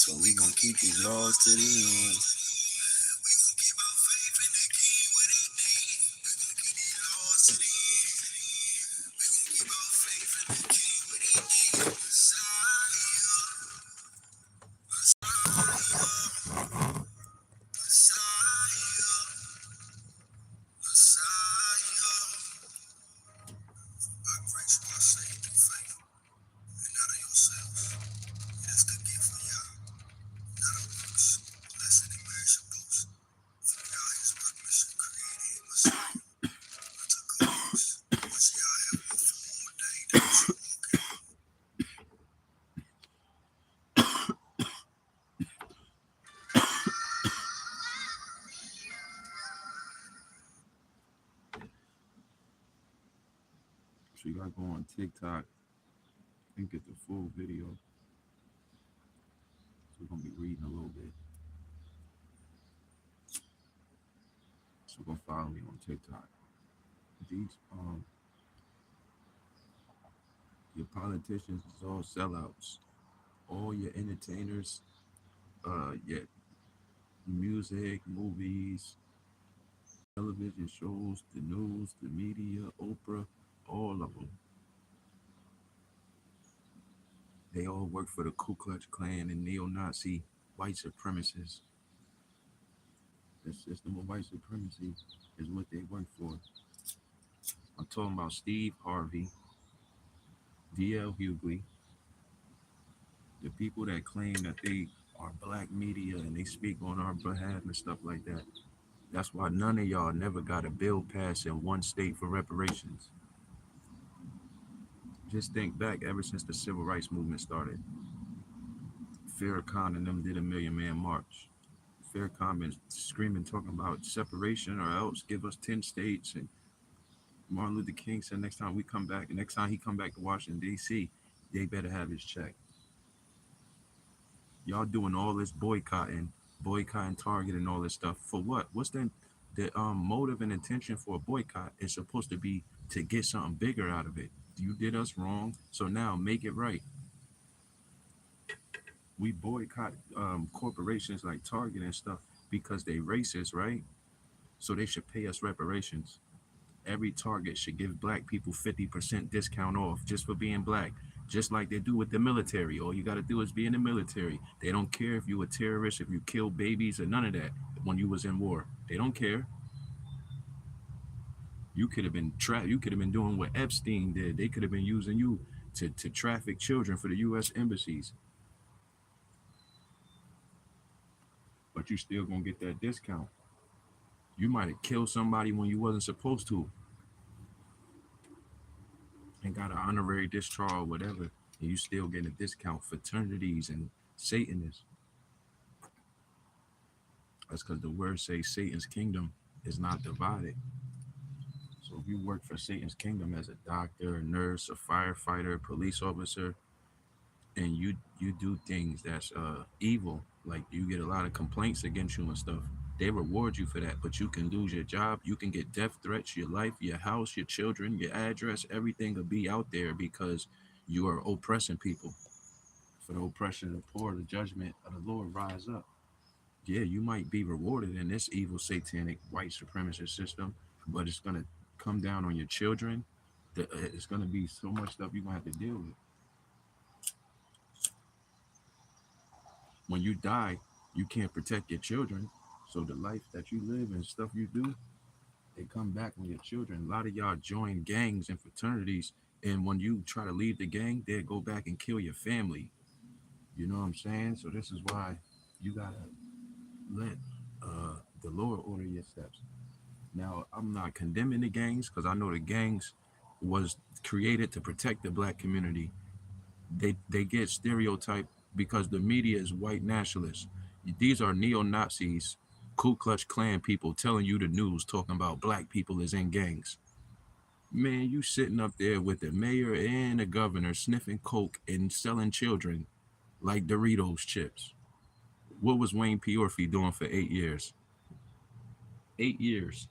So we gonna keep these laws to the end. So you gotta go on TikTok and get the full video. So we're gonna be reading a little bit. So go follow me on TikTok. These your politicians is all sellouts. All your entertainers, your music, movies, television shows, the news, the media, Oprah, all of them. They all work for the Ku Klux Klan and neo-Nazi white supremacists. The system of white supremacy is what they work for. I'm talking about Steve Harvey, D.L. Hughley, the people that claim that they are black media and they speak on our behalf and stuff like that. That's why none of y'all never got a bill passed in one state for reparations. Just think back ever since the civil rights movement started. Farrakhan and them did a Million Man March. Farrakhan been screaming, talking about separation or else give us 10 states. And Martin Luther King said next time we come back, next time he come back to Washington, D.C., they better have his check. Y'all doing all this boycotting Target and all this stuff. For what? What's the motive and intention for a boycott? Is supposed to be to get something bigger out of it. You did us wrong, so now make it right. We boycott corporations like Target and stuff because they racist, right? So they should pay us reparations. Every Target should give black people 50% discount off just for being black, just like they do with the military. All you got to do is be in the military. They don't care if you a terrorist, if you kill babies, or none of that when you was in war. They don't care. You could have been trapped. You could have been doing what Epstein did. They could have been using you to traffic children for the U.S. embassies. But you still gonna get that discount. You might have killed somebody when you wasn't supposed to, and got an honorary discharge or whatever, and you still getting a discount. Fraternities and Satanists. That's because the word says Satan's kingdom is not divided. So if you work for Satan's kingdom as a doctor, a nurse, a firefighter, a police officer, and you do things that's evil, like you get a lot of complaints against you and stuff, they reward you for that, but you can lose your job, you can get death threats, your life, your house, your children, your address, everything will be out there because you are oppressing people. For the oppression of the poor, the judgment of the Lord rise up. Yeah, you might be rewarded in this evil, satanic, white supremacist system, but it's going to come down on your children. It's going to be so much stuff you're going to have to deal with. When you die, you can't protect your children. So the life that you live and stuff you do, they come back on your children. A lot of y'all join gangs and fraternities, and when you try to leave the gang, they go back and kill your family. You know what I'm saying? So this is why you gotta let the Lord order your steps. Now, I'm not condemning the gangs because I know the gangs was created to protect the black community. They get stereotyped because the media is white nationalists. These are neo-Nazis, Ku Klux Klan people telling you the news, talking about black people is in gangs. Man, you sitting up there with the mayor and the governor sniffing coke and selling children like Doritos chips. What was Wayne Piorfi doing for 8 years? 8 years.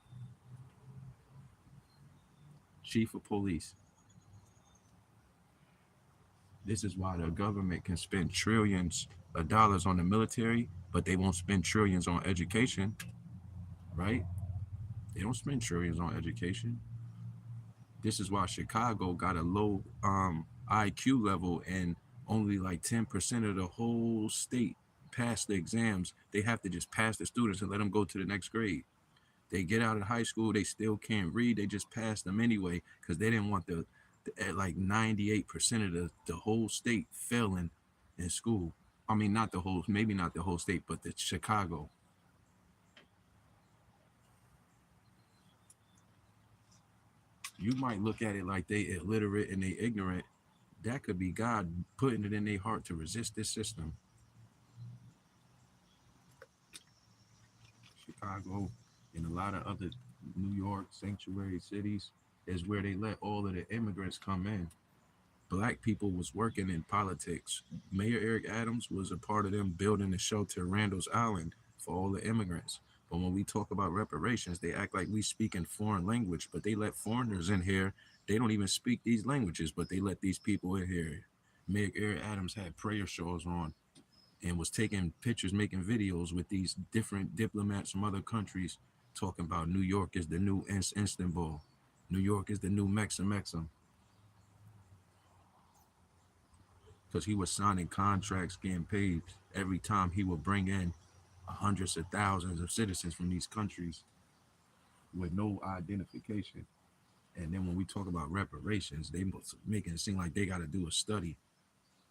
Chief of police. This is why the government can spend trillions of dollars on the military, but they won't spend trillions on education, right? They don't spend trillions on education. This is why Chicago got a low IQ level and only like 10% of the whole state pass the exams. They have to just pass the students and let them go to the next grade. They get out of high school, they still can't read. They just pass them anyway because they didn't want the like 98% of the whole state failing in school. I mean, not the whole, maybe not the whole state, but the Chicago. You might look at it like they illiterate and they ignorant. That could be God putting it in their heart to resist this system. Chicago and a lot of other New York sanctuary cities is where they let all of the immigrants come in. Black people was working in politics. Mayor Eric Adams was a part of them building the shelter Randall's Island for all the immigrants. But when we talk about reparations, they act like we speak in foreign language, but they let foreigners in here. They don't even speak these languages, but they let these people in here. Mayor Eric Adams had prayer shows on and was taking pictures, making videos with these different diplomats from other countries talking about New York is the new Istanbul. New York is the new Mexam, because he was signing contracts, getting paid every time he would bring in hundreds of thousands of citizens from these countries with no identification. And then when we talk about reparations, they making it seem like they got to do a study.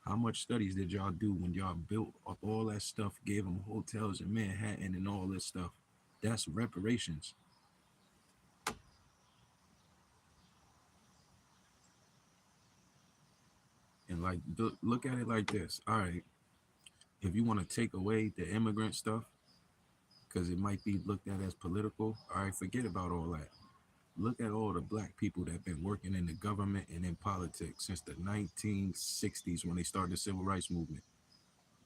How much studies did y'all do when y'all built up all that stuff, gave them hotels in Manhattan and all this stuff? That's reparations. And like, look at it like this. All right, if you want to take away the immigrant stuff, because it might be looked at as political, all right, forget about all that. Look at all the black people that have been working in the government and in politics since the 1960s when they started the civil rights movement.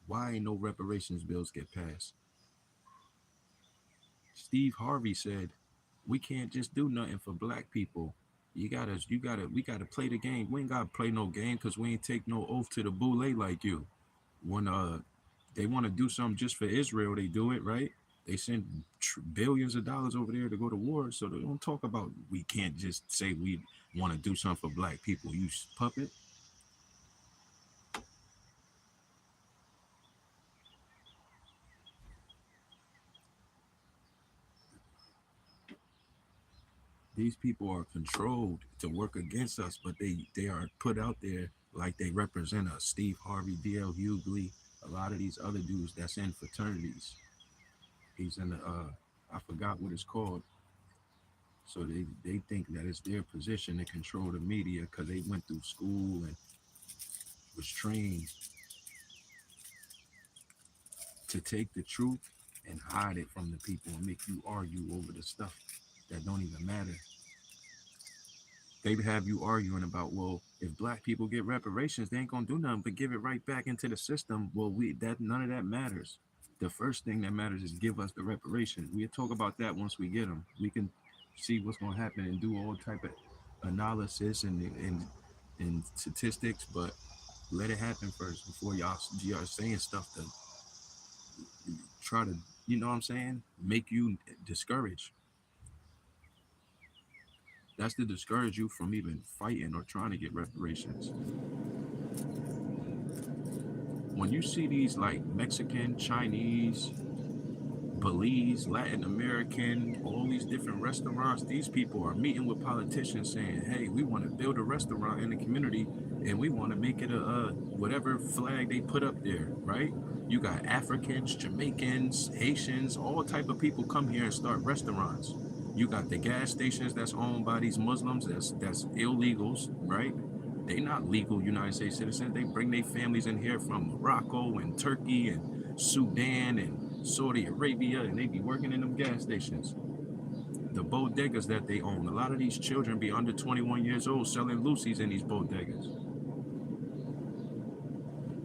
Why ain't no reparations bills get passed? Steve Harvey said, we can't just do nothing for black people. We gotta play the game. We ain't gotta play no game because we ain't take no oath to the boule like you. When they want to do something just for Israel, they do it, right? They send billions of dollars over there to go to war. So they don't talk about we can't just say we want to do something for black people. You puppet. These people are controlled to work against us, but they are put out there like they represent us. Steve Harvey, D.L. Hughley, a lot of these other dudes that's in fraternities. He's in the I forgot what it's called. So they think that it's their position to control the media because they went through school and was trained to take the truth and hide it from the people and make you argue over the stuff that don't even matter. They have you arguing about, well, if black people get reparations, they ain't gonna do nothing but give it right back into the system. Well, we that none of that matters. The first thing that matters is give us the reparations. We'll talk about that once we get them. We can see what's gonna happen and do all type of analysis and statistics, but let it happen first before y'all saying stuff to try to, you know what I'm saying, make you discouraged. That's to discourage you from even fighting or trying to get reparations. When you see these like Mexican, Chinese, Belize, Latin American, all these different restaurants, these people are meeting with politicians saying, hey, we want to build a restaurant in the community and we want to make it a whatever flag they put up there, right? You got Africans, Jamaicans, Haitians, all type of people come here and start restaurants. You got the gas stations that's owned by these Muslims, that's illegals, right? They not legal United States citizens. They bring their families in here from Morocco and Turkey and Sudan and Saudi Arabia, and they be working in them gas stations. The bodegas that they own, a lot of these children be under 21 years old selling Lucy's in these bodegas.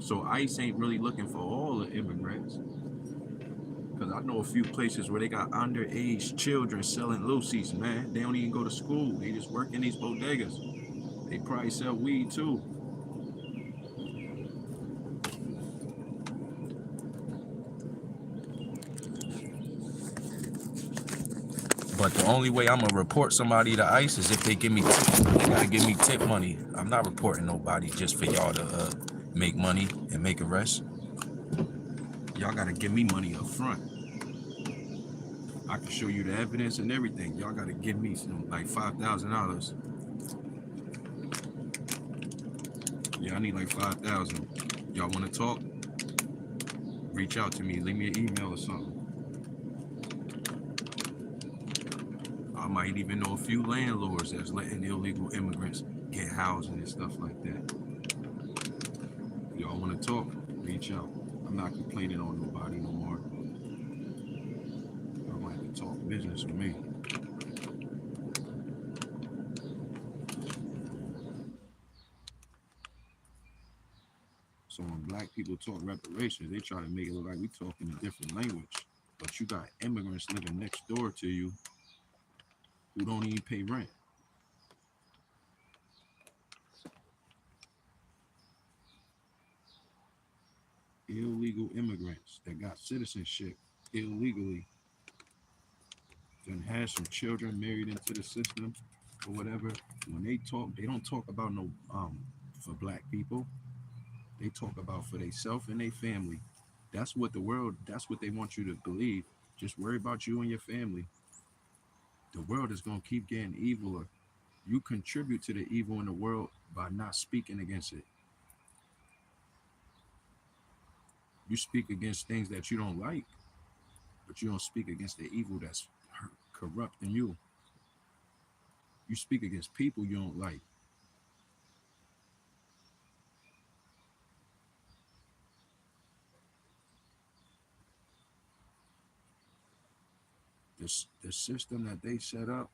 So ICE ain't really looking for all the immigrants. Because I know a few places where they got underage children selling Lucy's, man. They don't even go to school. They just work in these bodegas. They probably sell weed too. But the only way I'm gonna report somebody to ICE is if they give me they gotta give me tip money. I'm not reporting nobody just for y'all to make money and make arrests. Y'all gotta give me money up front. I can show you the evidence and everything. Y'all gotta give me some like $5,000. Yeah, I need like 5,000. Y'all wanna talk? Reach out to me. Leave me an email or something. I might even know a few landlords that's letting illegal immigrants get housing and stuff like that. Y'all wanna talk? Reach out. I'm not complaining on nobody no more. Y'all gonna have to talk business with me. So when black people talk reparations, they try to make it look like we talking a different language. But you got immigrants living next door to you who don't even pay rent. Illegal immigrants that got citizenship illegally, then has some children married into the system or whatever. When they talk, they don't talk about no for black people. They talk about for themselves and their family. That's what the world. That's what they want you to believe. Just worry about you and your family. The world is gonna keep getting eviler. You contribute to the evil in the world by not speaking against it. You speak against things that you don't like, but you don't speak against the evil that's corrupting you. You speak against people you don't like. The system that they set up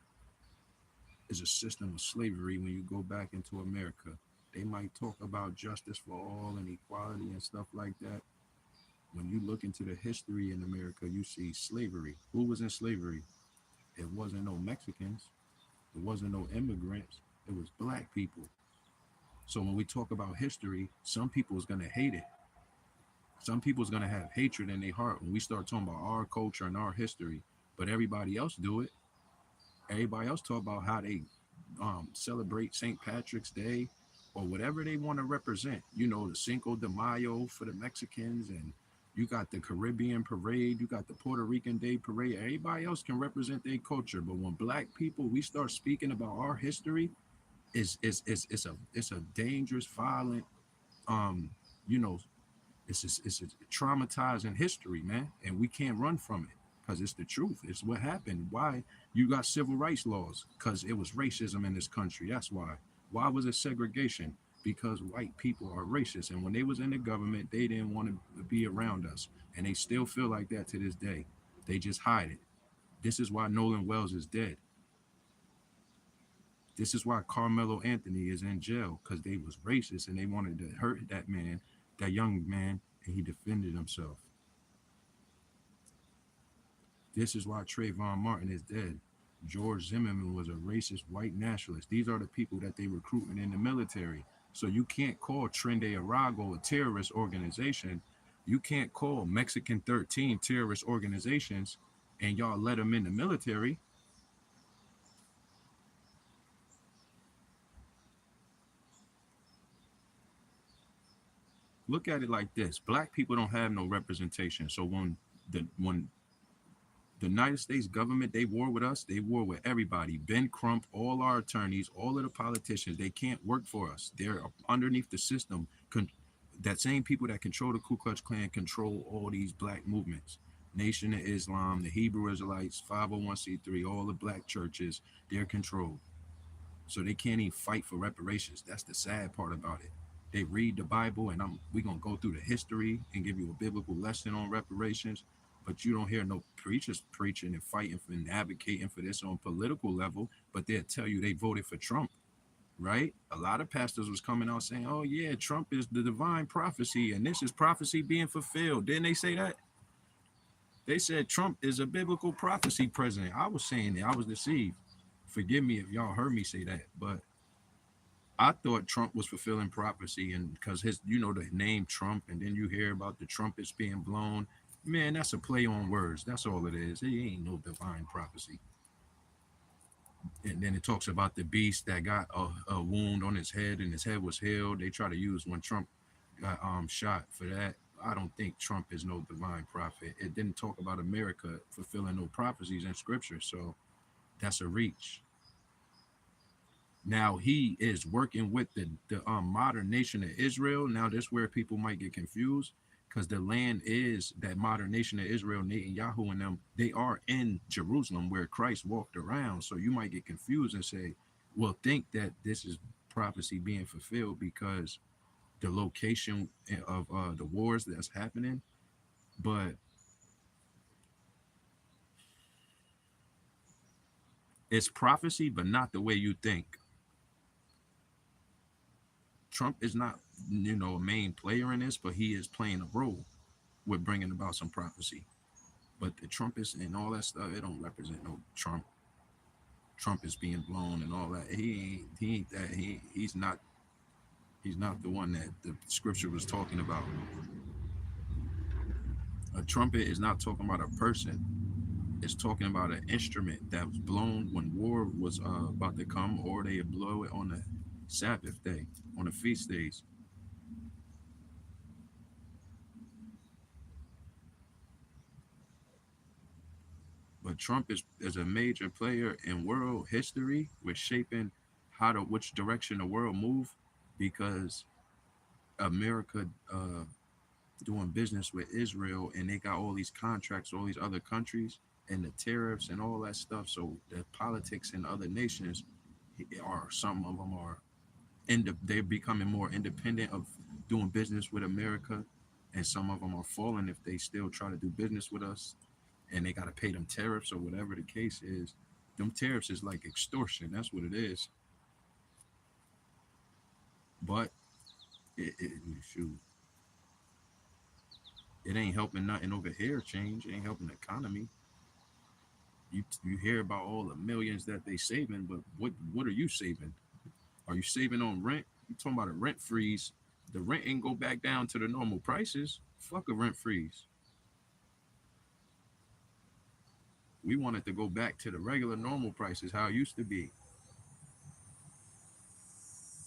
is a system of slavery. When you go back into America, they might talk about justice for all and equality and stuff like that. When you look into the history in America, you see slavery. Who was in slavery? It wasn't no Mexicans. It wasn't no immigrants. It was black people. So when we talk about history, some people is gonna hate it. Some people is gonna have hatred in their heart when we start talking about our culture and our history. But everybody else do it. Everybody else talk about how they celebrate St. Patrick's Day or whatever they want to represent. You know, the Cinco de Mayo for the Mexicans, and you got the Caribbean parade, you got the Puerto Rican Day parade. Everybody else can represent their culture, but when black people we start speaking about our history, it's a dangerous, violent, um, you know, it's a traumatizing history, man, and we can't run from it because it's the truth. It's what happened. Why you got civil rights laws? Because it was racism in this country. That's why. Why was it segregation? Because white people are racist, and when they was in the government, they didn't want to be around us, and they still feel like that to this day. They just hide it. This is why Nolan Wells is dead. This is why Carmelo Anthony is in jail because they was racist and they wanted to hurt that man, that young man, and he defended himself. This is why Trayvon Martin is dead. George Zimmerman was a racist white nationalist. These are the people that they recruiting in the military. So you can't call Trende Arago a terrorist organization. You can't call Mexican 13 terrorist organizations and y'all let them in the military. Look at it like this. Black people don't have no representation. So when the United States government, they war with us, they war with everybody. Ben Crump, all our attorneys, all of the politicians, they can't work for us. They're underneath the system. That same people that control the Ku Klux Klan control all these black movements. Nation of Islam, the Hebrew Israelites, 501c3, all the black churches, they're controlled. So they can't even fight for reparations. That's the sad part about it. They read the Bible, and we're gonna go through the history and give you a biblical lesson on reparations, but you don't hear no preachers preaching and fighting for and advocating for this on political level. But they'll tell you they voted for Trump, right? A lot of pastors was coming out saying, "Oh yeah, Trump is the divine prophecy, and this is prophecy being fulfilled." Didn't they say that? They said Trump is a biblical prophecy president. I was saying that I was deceived. Forgive me if y'all heard me say that, but I thought Trump was fulfilling prophecy, and because his, the name Trump, and then you hear about the trumpets being blown. Man, that's a play on words. That's all it is. It ain't no divine prophecy. And then it talks about the beast that got a wound on his head and his head was healed. They try to use when Trump got shot for that. I don't think Trump is no divine prophet. It didn't talk about America fulfilling no prophecies in scripture, so that's a reach. Now he is working with the modern nation of Israel. Now that's where people might get confused because the land is that modern nation of Israel, Netanyahu and them. They are in Jerusalem where Christ walked around. So you might get confused and say, "Well, think that this is prophecy being fulfilled because the location of the wars that's happening." But it's prophecy, but not the way you think. Trump is not, a main player in this, but he is playing a role with bringing about some prophecy. But the trumpets and all that stuff, it don't represent no Trump. Trump is being blown and all that. He ain't that. He's not the one that the scripture was talking about. A trumpet is not talking about a person. It's talking about an instrument that was blown when war was about to come, or they blow it on the Sabbath day, on the feast days. But Trump is a major player in world history with shaping which direction the world move because America doing business with Israel and they got all these contracts, all these other countries and the tariffs and all that stuff. So the politics in other nations are some of them are they're becoming more independent of doing business with America, and some of them are falling if they still try to do business with us, and they got to pay them tariffs or whatever the case is. Them tariffs is like extortion. That's what it is. But shoot, it ain't helping nothing over here change. It ain't helping the economy. You hear about all the millions that they saving, but what are you saving? Are you saving on rent? You talking about a rent freeze? The rent ain't go back down to the normal prices. Fuck a rent freeze. We want it to go back to the regular normal prices, how it used to be.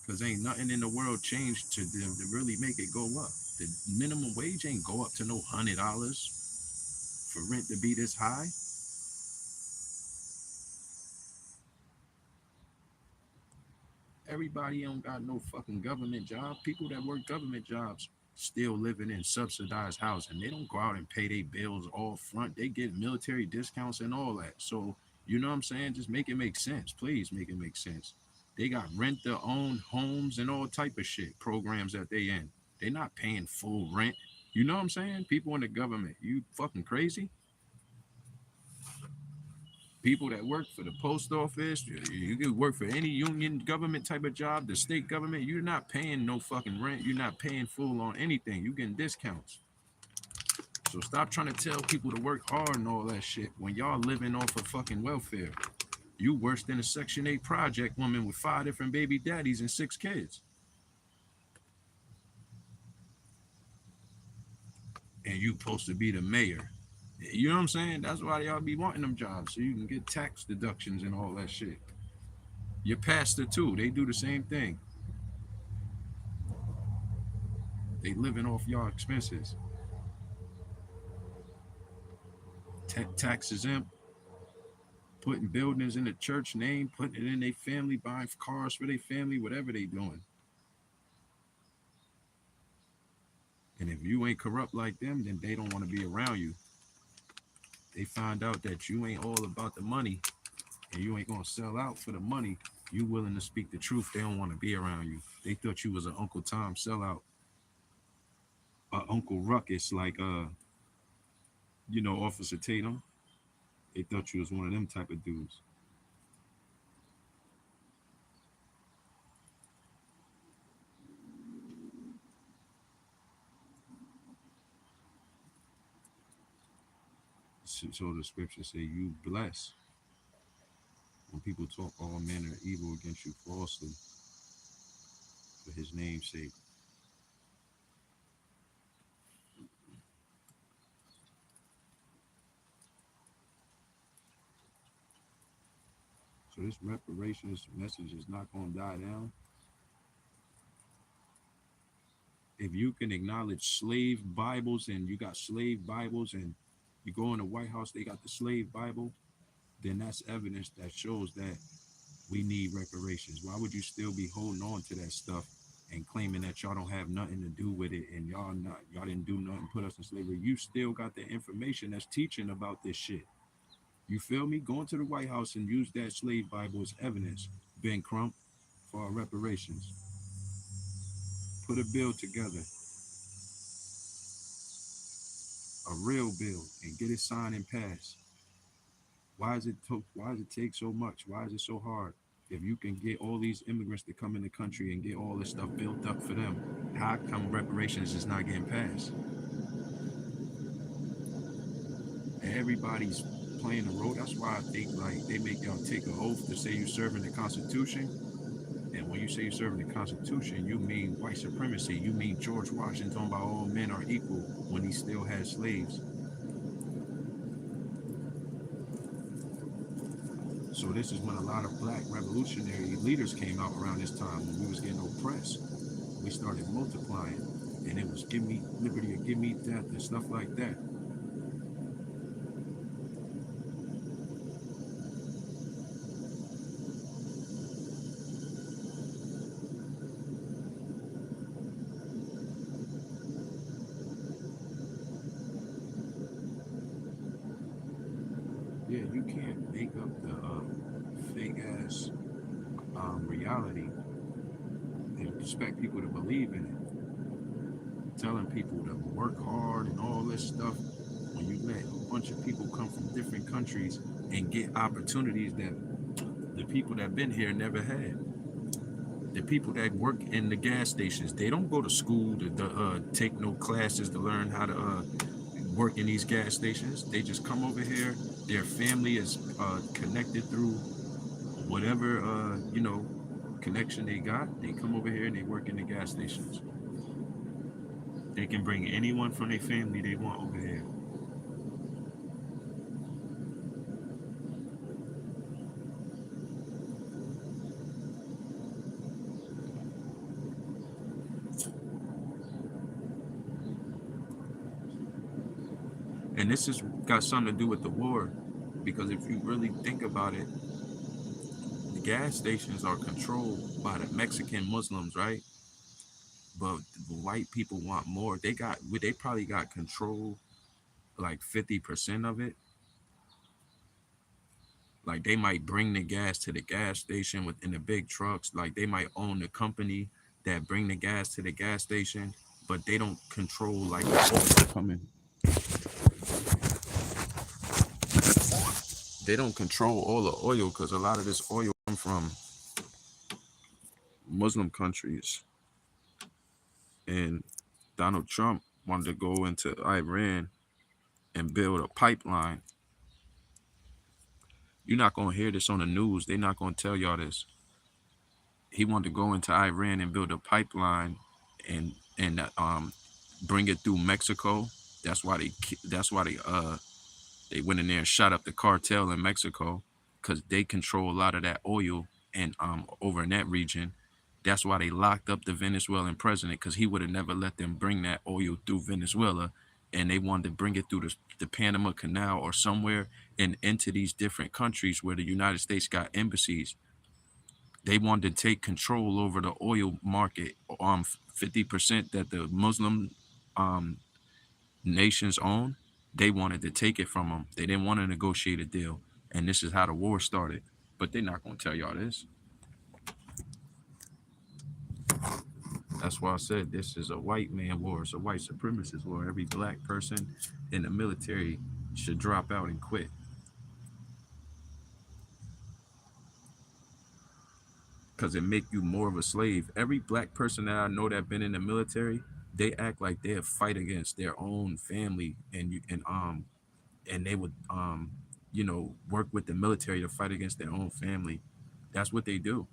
Because ain't nothing in the world changed to really make it go up. The minimum wage ain't go up to no $100 for rent to be this high. Everybody don't got no fucking government job. People that work government jobs still living in subsidized housing. They don't go out and pay their bills all front. They get military discounts and all that. So you know what I'm saying? Just make it make sense. Please make it make sense. They got rent their own homes and all type of shit programs that they in. They're not paying full rent. You know what I'm saying? People in the government, you fucking crazy. People that work for the post office, you can work for any union government type of job, the state government, you're not paying no fucking rent. You're not paying full on anything. You getting discounts. So stop trying to tell people to work hard and all that shit when y'all living off of fucking welfare. You worse than a Section 8 project woman with 5 different baby daddies and 6 kids. And you supposed to be the mayor. You know what I'm saying? That's why y'all be wanting them jobs so you can get tax deductions and all that shit. Your pastor too, they do the same thing. They living off y'all expenses. Tax exempt, putting buildings in the church name, putting it in their family, buying cars for their family, whatever they doing. And if you ain't corrupt like them, then they don't want to be around you. They find out that you ain't all about the money and you ain't gonna sell out for the money. You willing to speak the truth, they don't want to be around you. They thought you was an Uncle Tom sellout, Uncle Ruckus, like Officer Tatum. They thought you was one of them type of dudes. So the scripture say you bless when people talk all manner of evil against you falsely for his name's sake. So this reparations message is not going to die down. If you can acknowledge slave Bibles and you got slave Bibles and you go in the White House, they got the slave Bible, then that's evidence that shows that we need reparations. Why would you still be holding on to that stuff and claiming that y'all don't have nothing to do with it and y'all didn't do nothing, put us in slavery? You still got the information that's teaching about this shit. You feel me? Going to the White House and use that slave Bible as evidence. Ben Crump, for our reparations. Put a bill together, a real bill, and get it signed and passed. Why does it take so much? Why is it so hard? If you can get all these immigrants to come in the country and get all this stuff built up for them, how come reparations is not getting passed? Everybody's playing the role. That's why I think like they make y'all take an oath to say you're serving the Constitution. And when you say you're serving the Constitution, you mean white supremacy. You mean George Washington talking about all men are equal when he still had slaves. So this is when a lot of black revolutionary leaders came out around this time when we was getting oppressed. We started multiplying, and it was give me liberty or give me death and stuff like that. Yeah, you can't make up the fake ass reality and expect people to believe in it. Telling people to work hard and all this stuff when you let a bunch of people come from different countries and get opportunities that the people that been here never had. The people that work in the gas stations, they don't go to school to take no classes to learn how to work in these gas stations. They just come over here. Their family is connected through whatever connection they got. They come over here and they work in the gas stations. They can bring anyone from their family they want over here. And this has got something to do with the war, because if you really think about it, the gas stations are controlled by the Mexican Muslims, right? But the white people want more. They probably got control like 50% of it. Like they might bring the gas to the gas station within the big trucks. Like they might own the company that bring the gas to the gas station, but they don't control like the coming. They don't control all the oil because a lot of this oil come from Muslim countries. And Donald Trump wanted to go into Iran and build a pipeline. You're not gonna hear this on the news. They're not gonna tell y'all this. He wanted to go into Iran and build a pipeline and bring it through Mexico. That's why they went in there and shot up the cartel in Mexico because they control a lot of that oil and over in that region. That's why they locked up the Venezuelan president, because he would have never let them bring that oil through Venezuela, and they wanted to bring it through the Panama Canal or somewhere and into these different countries where the United States got embassies. They wanted to take control over the oil market, 50% that the Muslim um, nations own. They wanted to take it from them. They didn't want to negotiate a deal, and this is how the war started. But they're not going to tell y'all this. That's why I said this is a white man war. It's a white supremacist war. Every black person in the military should drop out and quit, because it make you more of a slave. Every black person that I know that been in the military, they act like they'll fight against their own family, and they would work with the military to fight against their own family. That's what they do.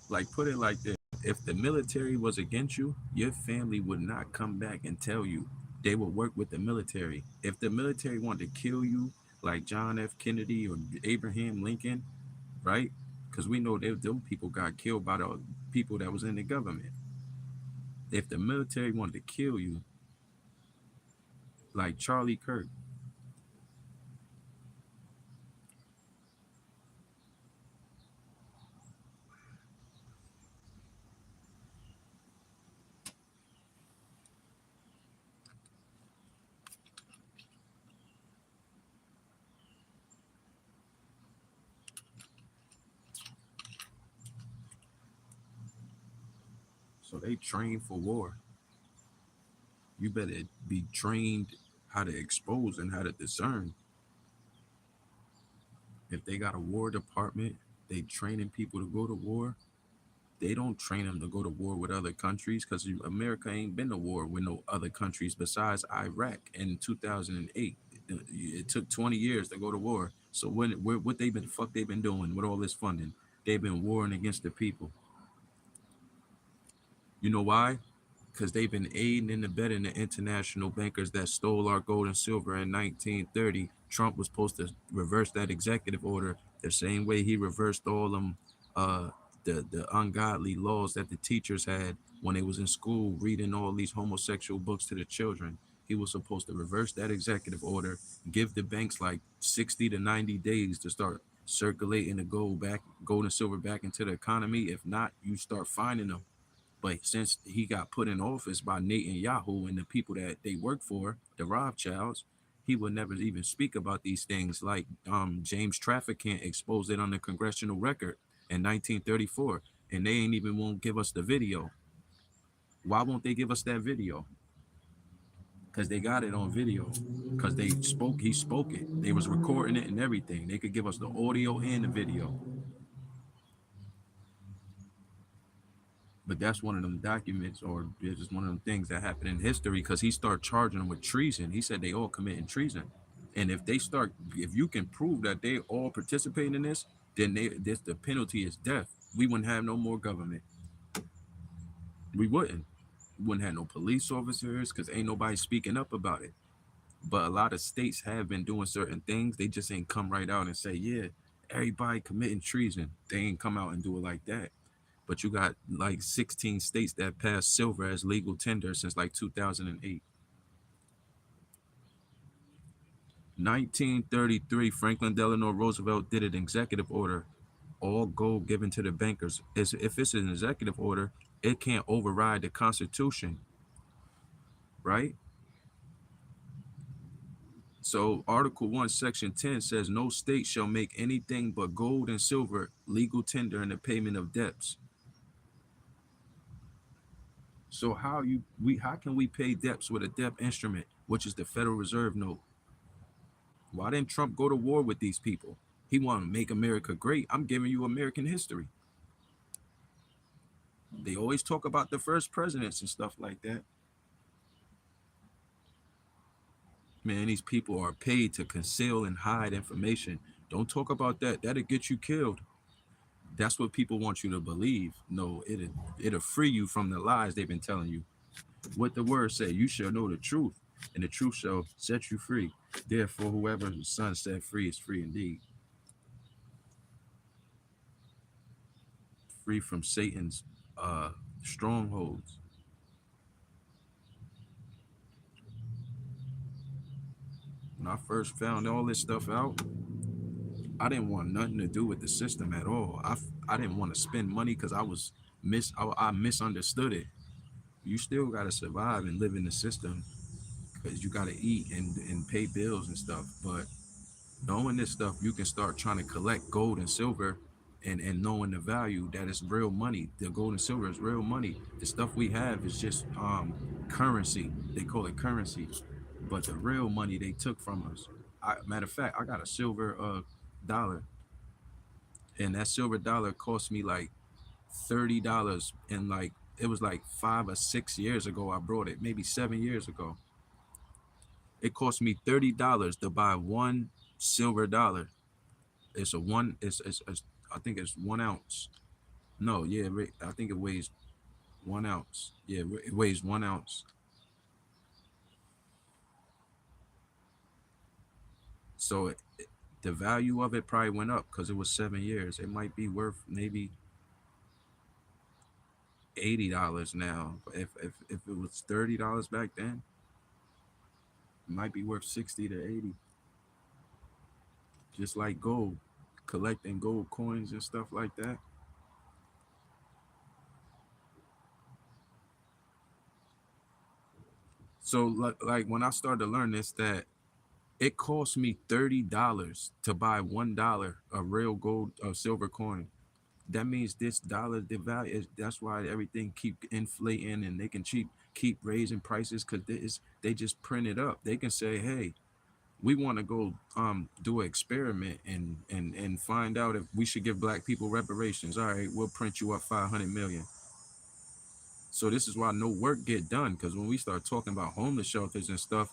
Like, put it like this: if the military was against you, your family would not come back and tell you. They would work with the military. If the military wanted to kill you, like John F. Kennedy or Abraham Lincoln, right? Because we know that those people got killed by the people that was in the government. If the military wanted to kill you, like Charlie Kirk, so they train for war. You better be trained how to expose and how to discern. If they got a war department, they training people to go to war. They don't train them to go to war with other countries because America ain't been to war with no other countries besides Iraq in 2008. It took 20 years to go to war. So what they been fuck they been doing with all this funding? They've been warring against the people. You know why? Because they've been aiding and abetting the international bankers that stole our gold and silver in 1930. Trump was supposed to reverse that executive order the same way he reversed all them uh, the ungodly laws that the teachers had when they was in school reading all these homosexual books to the children. He was supposed to reverse that executive order, give the banks like 60 to 90 days to start circulating the gold and silver back into the economy. If not, you start finding them. But since he got put in office by Netanyahu and the people that they work for, the Rothschilds, he would never even speak about these things. Like James Trafficant exposed it on the congressional record in 1934, and they ain't even won't give us the video. Why won't they give us that video? Because they got it on video. Because he spoke it. They was recording it and everything. They could give us the audio and the video. But that's one of them documents, or it's just one of them things that happened in history because he started charging them with treason. He said they all committing treason. And if you can prove that they all participating in this, then the penalty is death. We wouldn't have no more government. We wouldn't. We wouldn't have no police officers because ain't nobody speaking up about it. But a lot of states have been doing certain things. They just ain't come right out and say, yeah, everybody committing treason. They ain't come out and do it like that. But you got like 16 states that passed silver as legal tender since like 2008. 1933, Franklin Delano Roosevelt did an executive order, all gold given to the bankers. If it's an executive order, it can't override the Constitution, right? So Article 1, Section 10 says no state shall make anything but gold and silver legal tender in the payment of debts. So how can we pay debts with a debt instrument, which is the Federal Reserve note? Why didn't Trump go to war with these people? He want to make America great. I'm giving you American history. They always talk about the first presidents and stuff like that. Man, these people are paid to conceal and hide information. Don't talk about that. That'll get you killed. That's what people want you to believe. No, it'll free you from the lies they've been telling you. What the word say, you shall know the truth, and the truth shall set you free. Therefore, whoever the Son set free is free indeed. Free from Satan's strongholds. When I first found all this stuff out, I didn't want nothing to do with the system at all. I didn't want to spend money because I misunderstood it. You still gotta survive and live in the system because you gotta eat and pay bills and stuff. But knowing this stuff, you can start trying to collect gold and silver and knowing the value that is real money. The gold and silver is real money. The stuff we have is just currency. They call it currency. But the real money they took from us. Matter of fact, I got a silver dollar, and that silver dollar cost me like $30, and like it was like 5 or 6 years ago I brought it, maybe 7 years ago. It cost me $30 to buy one silver dollar. It's a one. It's I think it's 1 ounce. No, yeah, I think it weighs 1 ounce. Yeah, it weighs 1 ounce. So the value of it probably went up because it was 7 years. It might be worth maybe $80 now. If it was $30 back then, it might be worth 60 to 80. Just like gold, collecting gold coins and stuff like that. So like when I started to learn this, that it cost me $30 to buy $1 of real gold or silver coin. That means this dollar, the value is, that's why everything keep inflating and they can keep raising prices because they just print it up. They can say, hey, we want to go do an experiment and find out if we should give black people reparations. All right, we'll print you up 500 million. So this is why no work get done, because when we start talking about homeless shelters and stuff,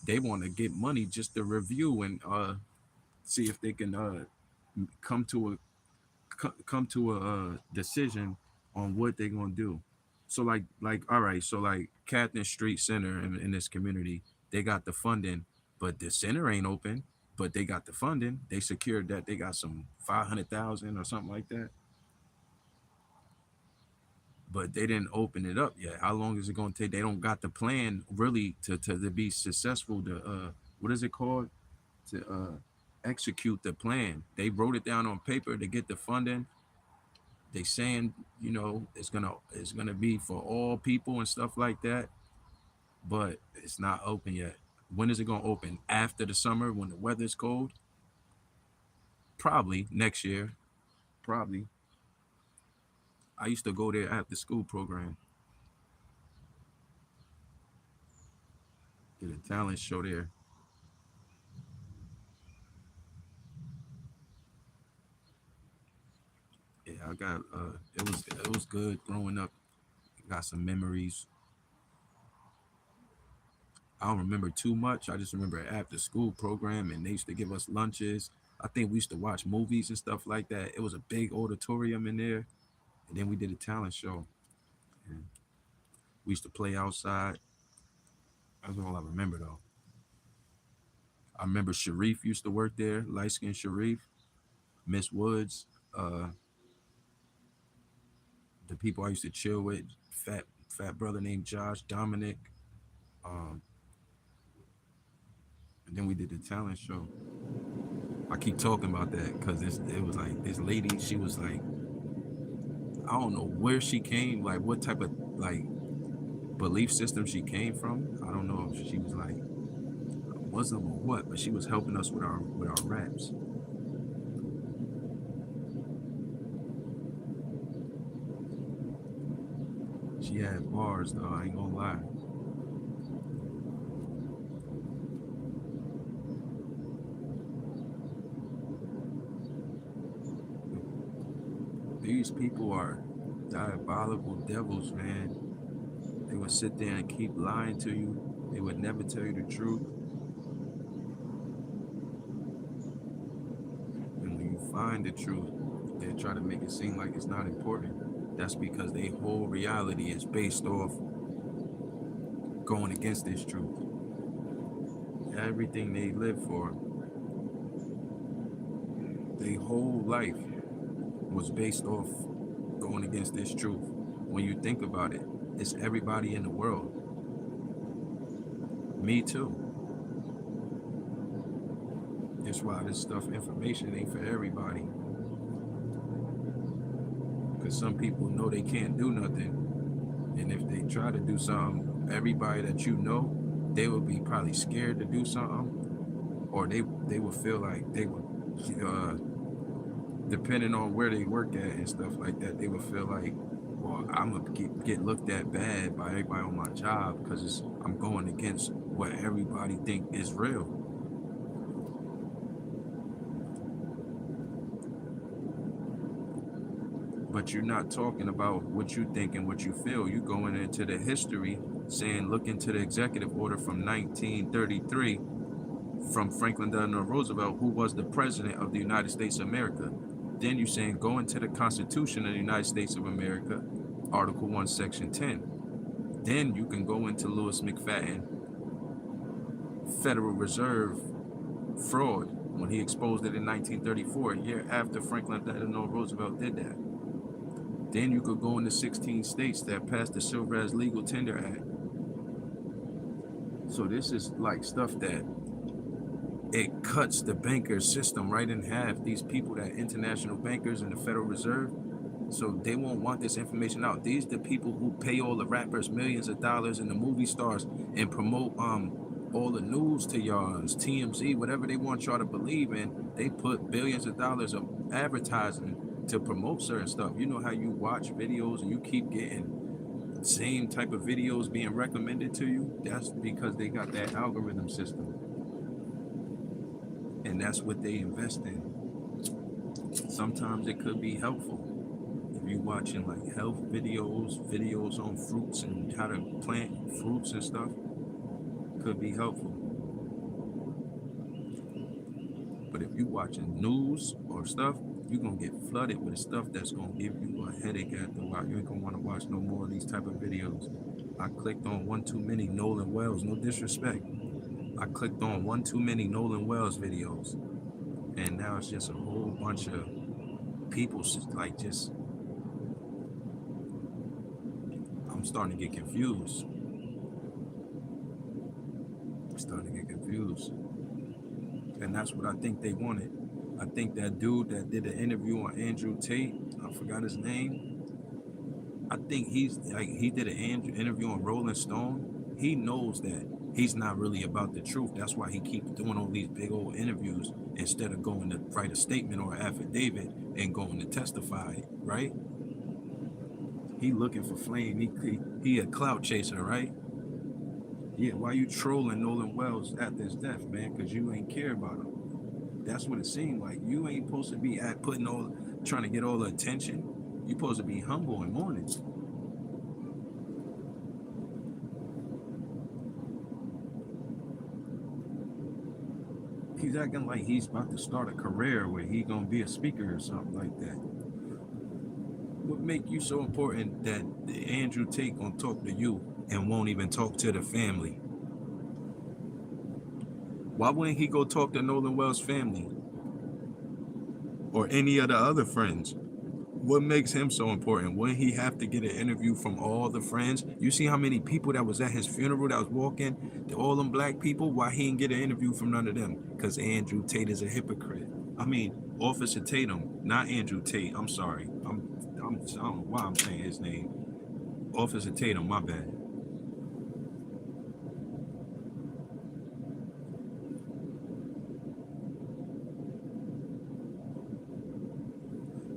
they want to get money just to review and see if they can come to come to a decision on what they're gonna do. So like all right, so like Catherine Street Center in this community, they got the funding, but the center ain't open. But they got the funding. They secured that. They got some 500,000 or something like that. But they didn't open it up yet. How long is it going to take? They don't got the plan really to be successful. To what is it called? To execute the plan. They wrote it down on paper to get the funding. They saying, it's gonna be for all people and stuff like that, but it's not open yet. When is it gonna open? After the summer when the weather's cold? Probably next year. Probably. I used to go there after school program. Did a talent show there. Yeah, I got it was good growing up. Got some memories. I don't remember too much. I just remember after school program and they used to give us lunches. I think we used to watch movies and stuff like that. It was a big auditorium in there. And then we did a talent show. And we used to play outside. That's all I remember though. I remember Sharif used to work there, light skinned Sharif, Miss Woods, uh, the people I used to chill with, fat brother named Josh, Dominic. Um, and then we did the talent show. I keep talking about that because it was like this lady, she was like, I don't know where she came, like what type of like belief system she came from. I don't know if she was like Muslim or what, but she was helping us with our raps. She had bars though, I ain't gonna lie. These people are diabolical devils, man. They would sit there and keep lying to you. They would never tell you the truth. And when you find the truth, they try to make it seem like it's not important. That's because their whole reality is based off going against this truth. Everything they live for, their whole life was based off going against this truth. When you think about it, it's everybody in the world. Me too. That's why this stuff, information ain't for everybody. Because some people know they can't do nothing. And if they try to do something, everybody that you know, they would be probably scared to do something. Or they would feel like they would, depending on where they work at and stuff like that, they would feel like, well, I'm gonna get looked at bad by everybody on my job because I'm going against what everybody think is real. But you're not talking about what you think and what you feel. You're going into the history saying, look into the executive order from 1933 from Franklin Delano Roosevelt, who was the president of the United States of America. Then you're saying, go into the Constitution of the United States of America, Article 1, Section 10. Then you can go into Lewis McFadden, Federal Reserve fraud. when he exposed it in 1934, a year after Franklin Delano Roosevelt did that. Then you could go into 16 states that passed the Silver as Legal Tender Act. So this is like stuff that it cuts the banker system right in half. These people that international bankers and the Federal Reserve, so they won't want this information out. These the people who pay all the rappers millions of dollars and the movie stars and promote all the news to y'all, TMZ, whatever they want y'all to believe in. They put billions of dollars of advertising to promote certain stuff. You know how you watch videos and you keep getting same type of videos being recommended to you? That's because they got that algorithm system. And that's what they invest in. Sometimes it could be helpful. If you're watching like health videos on fruits and how to plant fruits and stuff, could be helpful. But if you're watching news or stuff, you're gonna get flooded with stuff that's gonna give you a headache after a while. You ain't gonna want to watch no more of these type of videos. I clicked on one too many Nolan Wells, no disrespect. I clicked on one too many Nolan Wells videos, and now it's just a whole bunch of people like just. I'm starting to get confused. And that's what I think they wanted. I think that dude that did an interview on Andrew Tate, I forgot his name. I think he did an interview on Rolling Stone. He knows that he's not really about the truth. That's why he keeps doing all these big old interviews instead of going to write a statement or an affidavit and going to testify, right? He looking for flame. He a clout chaser, right? Yeah, why you trolling Nolan Wells after his death, man? Because you ain't care about him. That's what it seemed like. You ain't supposed to be trying to get all the attention. You supposed to be humble and mourning. He's acting like he's about to start a career where he gonna be a speaker or something like that. What make you so important that Andrew Tate gonna talk to you and won't even talk to the family? Why wouldn't he go talk to Nolan Wells' family or any of the other friends? What makes him so important? Wouldn't he have to get an interview from all the friends? You see how many people that was at his funeral that was walking, all them black people? Why he didn't get an interview from none of them? Because Andrew Tate is a hypocrite. I mean, Officer Tatum, not Andrew Tate. I'm sorry. I don't know why I'm saying his name. Officer Tatum, my bad.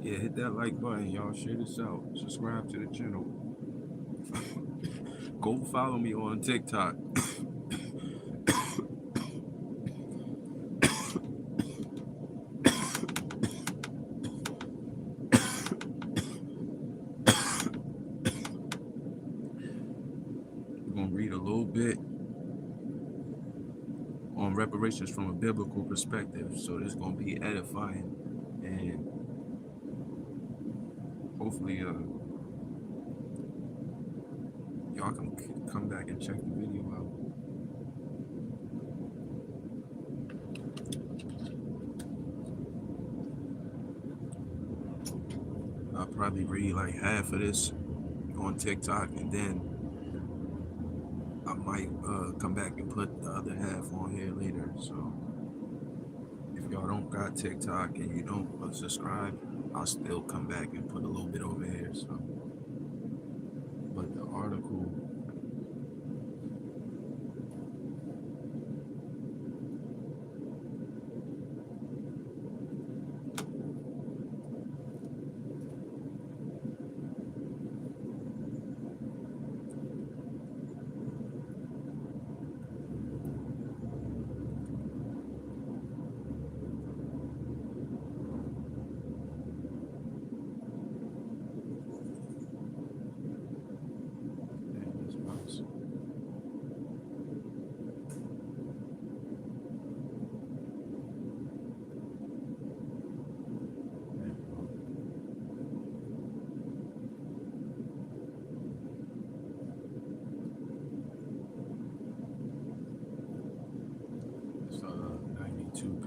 Yeah, hit that like button, y'all. Share this out. Subscribe to the channel. Go follow me on TikTok. We're gonna read a little bit on reparations from a biblical perspective. So this is gonna be edifying, and hopefully y'all can come back and check the video out. I'll probably read like half of this on TikTok, and then I might come back and put the other half on here later. So if y'all don't got TikTok and you don't subscribe, I'll still come back and put a little bit over here. So, but the article.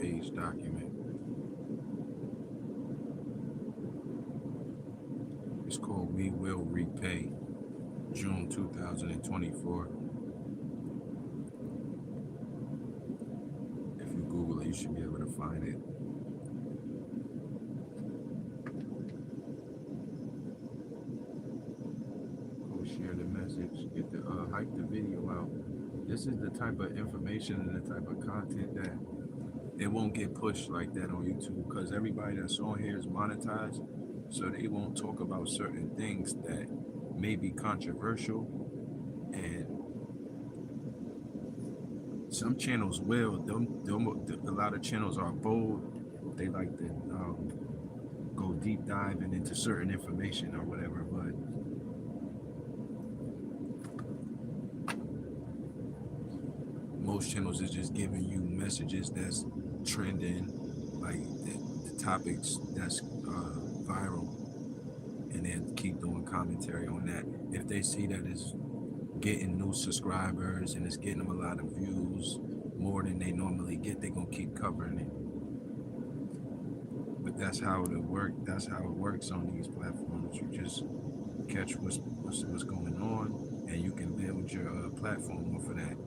page document. It's called We Will Repay, June 2024. If you Google it, you should be able to find it. Go share the message, get the hype the video out. This is the type of information and the type of content that it won't get pushed like that on YouTube because everybody that's on here is monetized, so they won't talk about certain things that may be controversial. And some channels will, a lot of channels are bold. They like to go deep diving into certain information or whatever, but most channels is just giving you messages that's trending, like the topics that's viral, and then keep doing commentary on that. If they see that it's getting new subscribers and it's getting them a lot of views, more than they normally get, they're gonna keep covering it. But that's how it works. That's how it works on these platforms. You just catch what's going on, and you can build your platform off of that.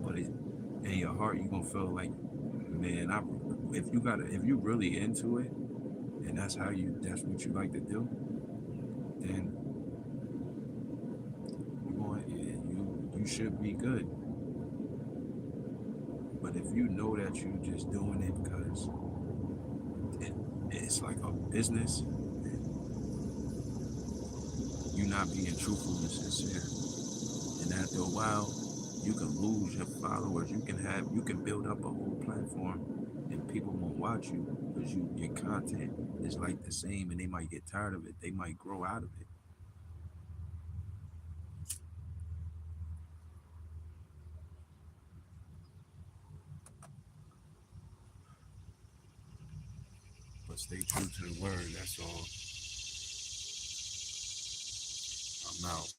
But in your heart, you're gonna feel like, man, if you really into it, and that's what you like to do, then you should be good. But if you know that you just doing it because it's like a business, you're not being truthful and sincere. And after a while, you can lose your followers. You can build up a whole platform, and people won't watch you because your content is like the same, and they might get tired of it. They might grow out of it. But stay true to the word. That's all. I'm out.